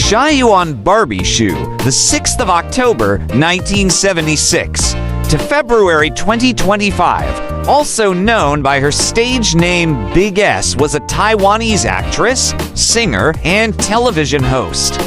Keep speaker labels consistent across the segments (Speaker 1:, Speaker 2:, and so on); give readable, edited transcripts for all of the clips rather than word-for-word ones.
Speaker 1: Shaoyuan Barbie Shu, the 6th of October, 1976, to February 2025, also known by her stage name Big S, was a Taiwanese actress, singer, and television host.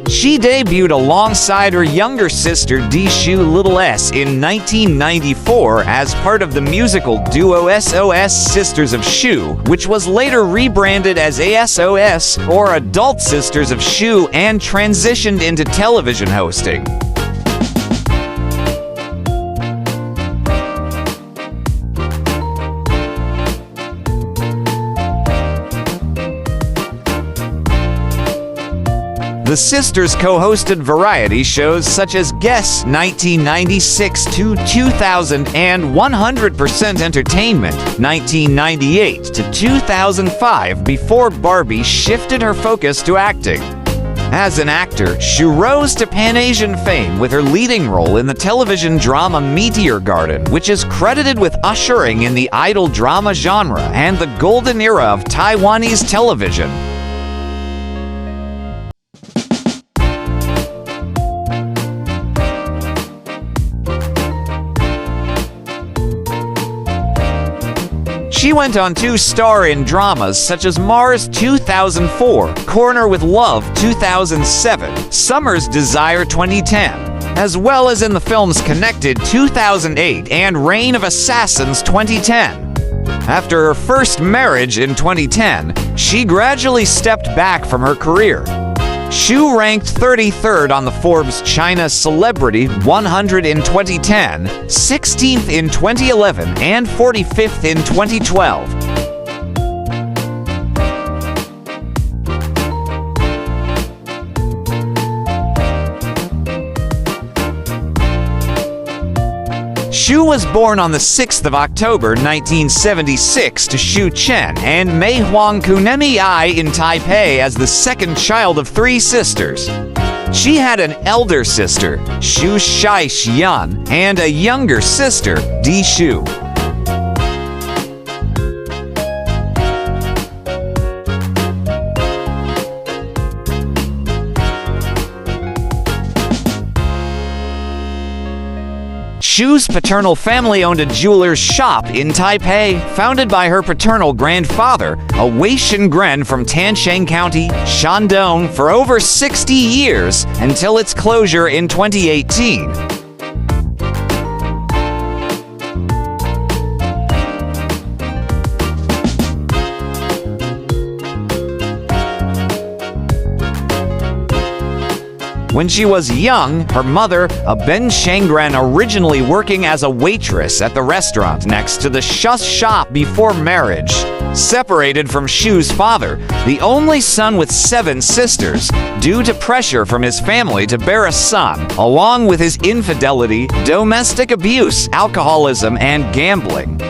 Speaker 1: She debuted alongside her younger sister Shu Little S in 1994 as part of the musical duo SOS Sisters of Shu, which was later rebranded as ASOS or Adult Sisters of Shu and transitioned into television hosting. The sisters co-hosted variety shows such as Guess 1996 to 2000 and 100% Entertainment 1998 to 2005 before Barbie shifted her focus to acting. As an actor, she rose to Pan-Asian fame with her leading role in the television drama Meteor, which is credited with ushering in the idol drama genre and the golden era of Taiwanese television. She went on to star in dramas such as Mars 2004, Corner with Love 2007, Summer's Desire 2010, as well as in the films Connected 2008 and Reign of Assassins 2010. After her first marriage in 2010, she gradually stepped back from her career. Shu ranked 33rd on the Forbes China Celebrity 100 in 2010, 16th in 2011, and 45th in 2012. Shu was born on the 6th of October 1976 to Shu Chen and Mei Huang Kunemi Ai in Taipei as the second child of three sisters. She had an elder sister, Shu Shai Xian, and a younger sister, Di Shu. Shu's paternal family owned a jeweler's shop in Taipei, founded by her paternal grandfather, a Wei Shengren from Tansheng County, Shandong, for over 60 years until its closure in 2018. When she was young, her mother, a Ben Shengren, originally working as a waitress at the restaurant next to the Shu's shop before marriage, separated from Shu's father, the only son with 7 sisters, due to pressure from his family to bear a son, along with his infidelity, domestic abuse, alcoholism, and gambling.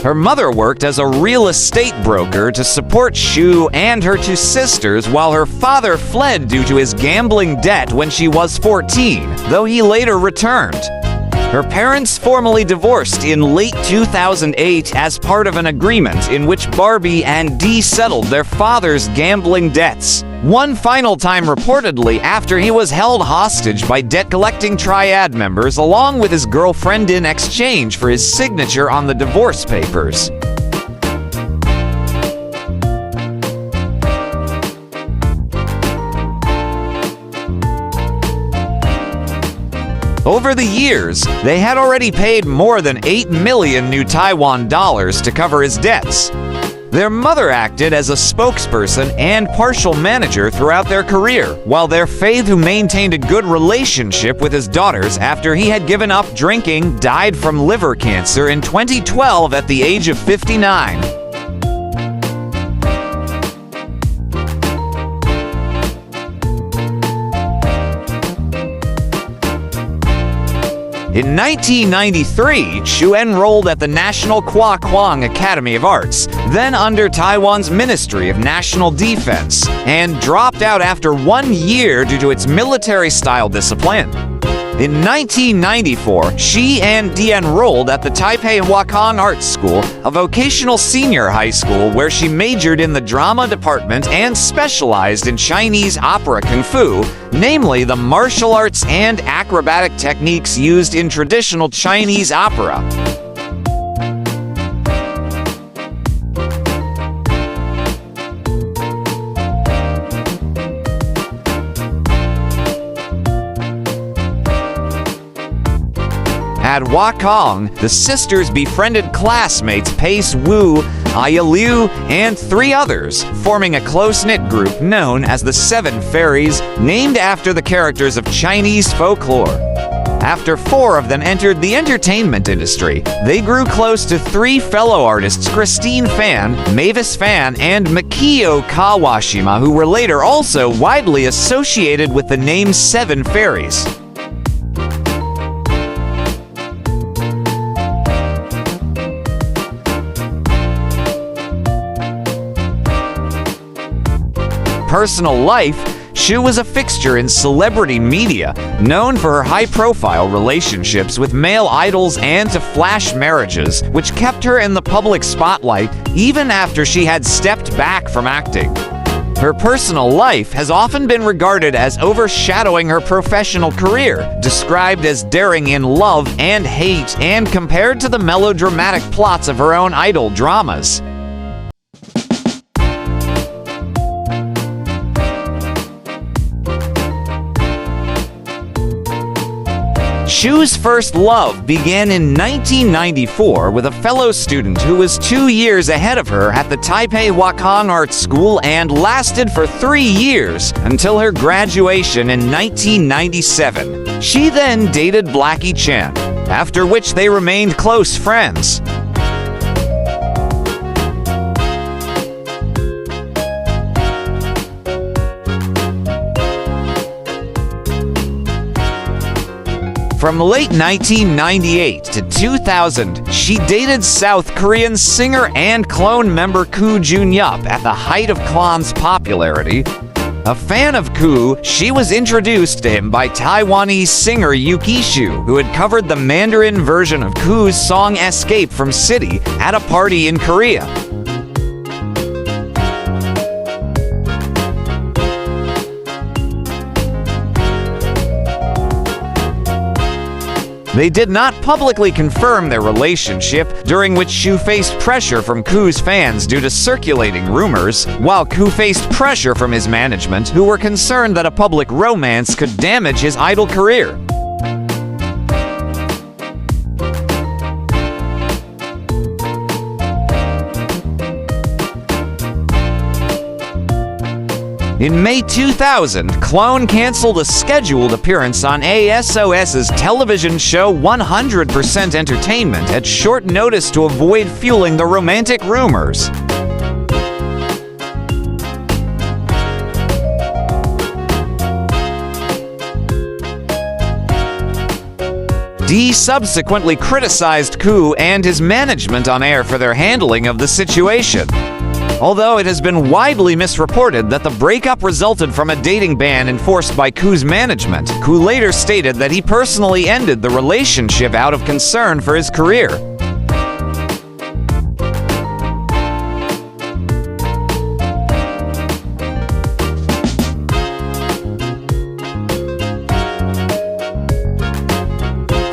Speaker 1: Her mother worked as a real estate broker to support Shu and her 2 sisters, while her father fled due to his gambling debt when she was 14, though he later returned. Her parents formally divorced in late 2008 as part of an agreement in which Barbie and Dee settled their father's gambling debts, one final time reportedly after he was held hostage by debt-collecting triad members along with his girlfriend in exchange for his signature on the divorce papers. Over the years, they had already paid more than 8 million new Taiwan dollars to cover his debts. Their mother acted as a spokesperson and partial manager throughout their career, while their father, who maintained a good relationship with his daughters after he had given up drinking, died from liver cancer in 2012 at the age of 59. In 1993, Shu enrolled at the National Kwa Kwang Academy of Arts, then under Taiwan's Ministry of National Defense, and dropped out after 1 year due to its military-style discipline. In 1994, she and Dee enrolled at the Taipei Huakong Art School, a vocational senior high school where she majored in the drama department and specialized in Chinese opera kung fu, namely the martial arts and acrobatic techniques used in traditional Chinese opera. At Huakong, the sisters befriended classmates Pace Wu, Aya Liu, and 3 others, forming a close-knit group known as the Seven Fairies, named after the characters of Chinese folklore. After 4 of them entered the entertainment industry, they grew close to 3 fellow artists, Christine Fan, Mavis Fan, and Mikio Kawashima, who were later also widely associated with the name Seven Fairies. Personal life, Xu was a fixture in celebrity media, known for her high-profile relationships with male idols and to flash marriages, which kept her in the public spotlight even after she had stepped back from acting. Her personal life has often been regarded as overshadowing her professional career, described as daring in love and hate, and compared to the melodramatic plots of her own idol dramas. Xu's first love began in 1994 with a fellow student who was 2 years ahead of her at the Taipei Huakong Art School and lasted for 3 years until her graduation in 1997. She then dated Blackie Chen, after which they remained close friends. From late 1998 to 2000, she dated South Korean singer and clone member Koo Jun-yup at the height of Kwan's popularity. A fan of Koo, she was introduced to him by Taiwanese singer Yuki Xu, who had covered the Mandarin version of Koo's song Escape from City at a party in Korea. They did not publicly confirm their relationship, during which Xu faced pressure from Koo's fans due to circulating rumors, while Koo faced pressure from his management, who were concerned that a public romance could damage his idol career. In May 2000, Clone canceled a scheduled appearance on ASOS's television show 100% Entertainment at short notice to avoid fueling the romantic rumors. Dee subsequently criticized Koo and his management on air for their handling of the situation. Although it has been widely misreported that the breakup resulted from a dating ban enforced by Koo's management, Koo later stated that he personally ended the relationship out of concern for his career.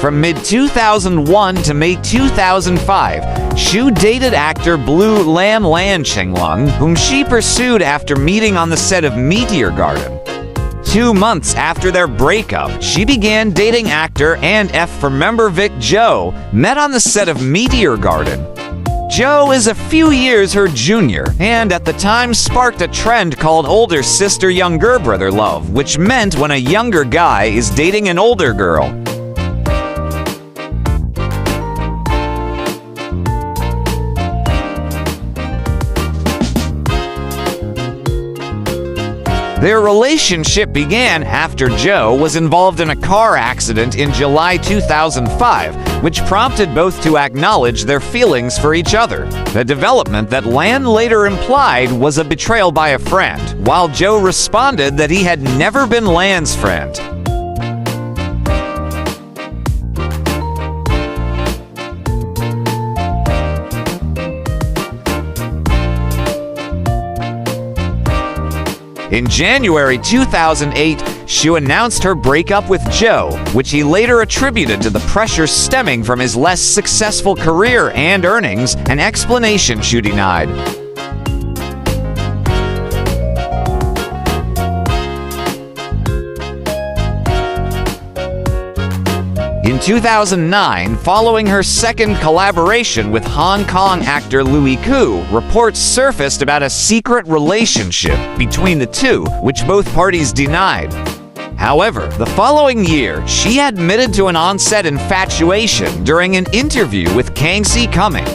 Speaker 1: From mid-2001 to May 2005, Xu dated actor Blue Lam Lan Chenglong, whom she pursued after meeting on the set of Meteor Garden. 2 months after their breakup, she began dating actor and F for member Vic Zhou, met on the set of Meteor Garden. Zhou is a few years her junior, and at the time sparked a trend called older sister younger brother love, which meant when a younger guy is dating an older girl. Their relationship began after Zhou was involved in a car accident in July 2005, which prompted both to acknowledge their feelings for each other. The development that Lan later implied was a betrayal by a friend, while Zhou responded that he had never been Lan's friend. In January 2008, Xu announced her breakup with Joe, which he later attributed to the pressure stemming from his less successful career and earnings, an explanation Xu denied. In 2009, following her second collaboration with Hong Kong actor Louis Koo, reports surfaced about a secret relationship between the two, which both parties denied. However, the following year, she admitted to an on-set infatuation during an interview with Kangxi Coming.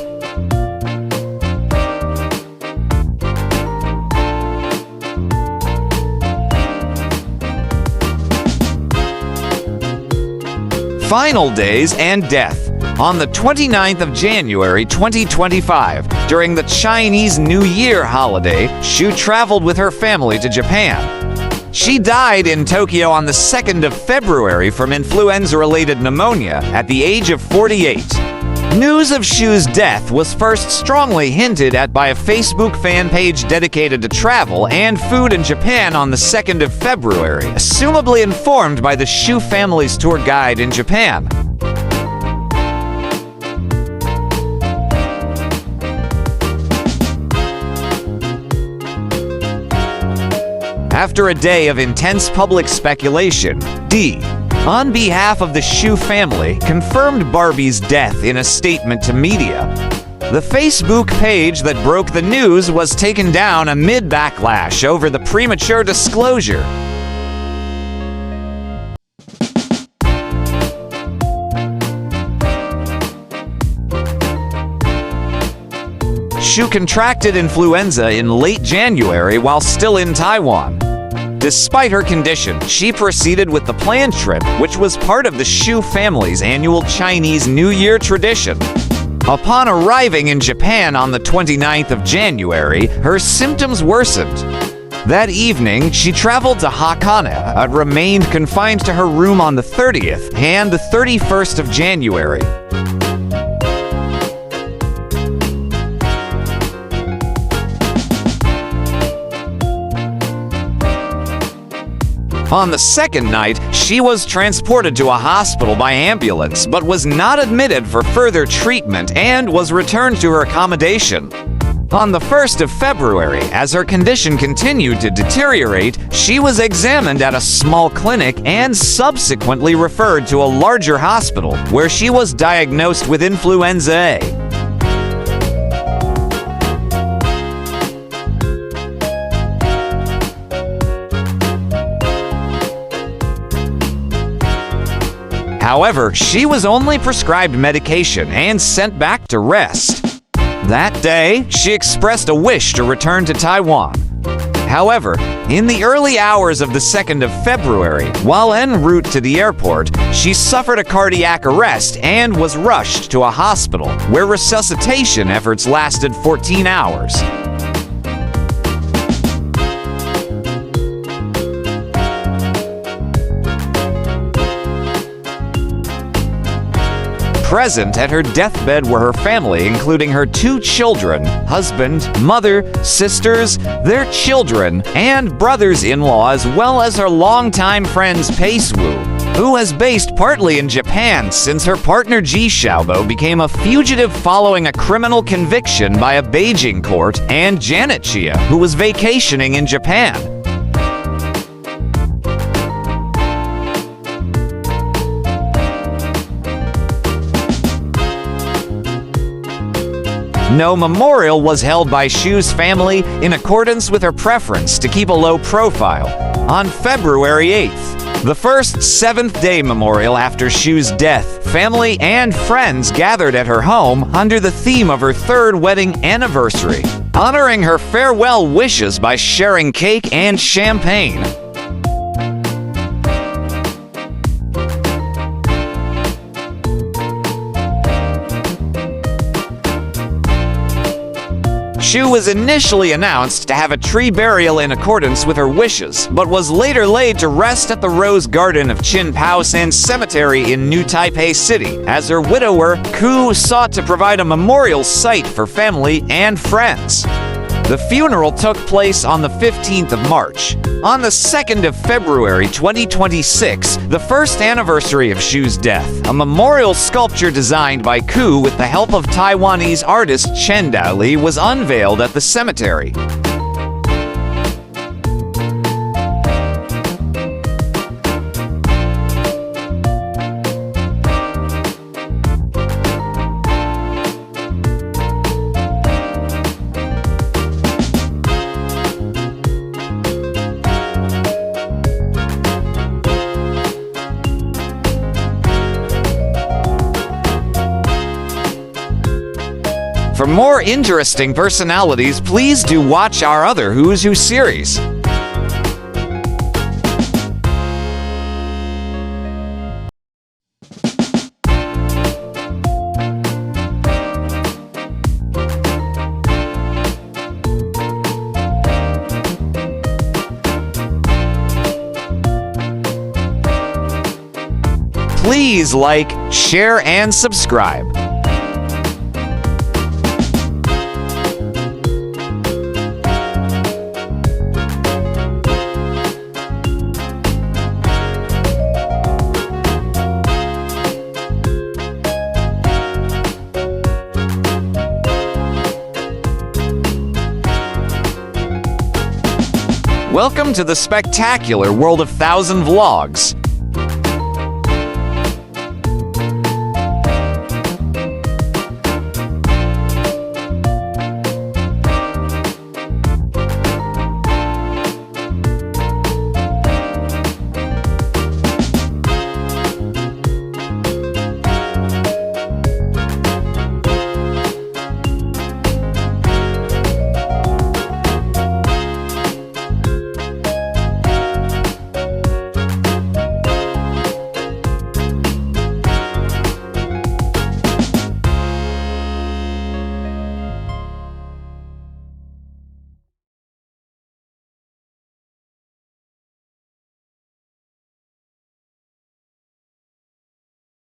Speaker 1: Final days and death. On the 29th of January 2025, during the Chinese New Year holiday, Xu traveled with her family to Japan. She died in Tokyo on the 2nd of February from influenza-related pneumonia at the age of 48. News of Xu's death was first strongly hinted at by a Facebook fan page dedicated to travel and food in Japan on the 2nd of February, assumably informed by the Xu family's tour guide in Japan. After a day of intense public speculation, D, on behalf of the Xu family, confirmed Barbie's death in a statement to media. The Facebook page that broke the news was taken down amid backlash over the premature disclosure. Xu contracted influenza in late January while still in Taiwan. Despite her condition, she proceeded with the planned trip, which was part of the Xu family's annual Chinese New Year tradition. Upon arriving in Japan on the 29th of January, her symptoms worsened. That evening, she traveled to Hakone, but remained confined to her room on the 30th and the 31st of January. On the second night, she was transported to a hospital by ambulance, but was not admitted for further treatment and was returned to her accommodation. On the 1st of February, as her condition continued to deteriorate, she was examined at a small clinic and subsequently referred to a larger hospital, where she was diagnosed with influenza A. However, she was only prescribed medication and sent back to rest. That day, she expressed a wish to return to Taiwan. However, in the early hours of the 2nd of February, while en route to the airport, she suffered a cardiac arrest and was rushed to a hospital, where resuscitation efforts lasted 14 hours. Present at her deathbed were her family, including her 2 children, husband, mother, sisters, their children, and brothers-in-law, as well as her longtime friends Pei-Swu, who is based partly in Japan since her partner Ji Xiaobo became a fugitive following a criminal conviction by a Beijing court, and Janet Chia, who was vacationing in Japan. No memorial was held by Xu's family in accordance with her preference to keep a low profile. On February 8th, the first 7th-day memorial after Xu's death, family and friends gathered at her home under the theme of her 3rd wedding anniversary, honoring her farewell wishes by sharing cake and champagne. Xu was initially announced to have a tree burial in accordance with her wishes, but was later laid to rest at the Rose Garden of Qinpao San Cemetery in New Taipei City, as her widower, Ku, sought to provide a memorial site for family and friends. The funeral took place on the 15th of March. On the 2nd of February 2026, the first anniversary of Shu's death, a memorial sculpture designed by Ku with the help of Taiwanese artist Chen Daoli was unveiled at the cemetery. For more interesting personalities, please do watch our other Who's Who series. Please like, share, and subscribe. Welcome to the spectacular world of 1000 vlogs.